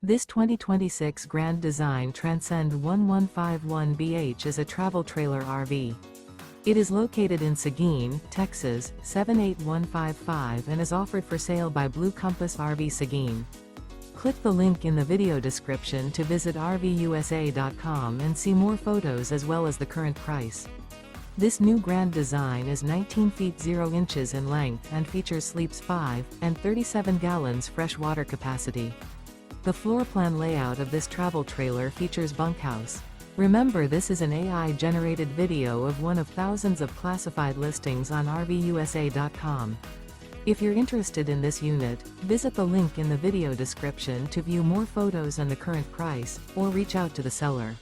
This 2026 Grand Design Transcend 1151BH is a travel trailer RV. It is located in Seguin, Texas, 78155 and is offered for sale by Blue Compass RV Seguin. Click the link in the video description to visit RVUSA.com and see more photos as well as the current price. This new Grand Design is 19 feet 0 inches in length and features sleeps 5 and 37 gallons fresh water capacity. The floor plan layout of this travel trailer features bunkhouse. Remember, this is an AI-generated video of one of thousands of classified listings on RVUSA.com. If you're interested in this unit, visit the link in the video description to view more photos and the current price, or reach out to the seller.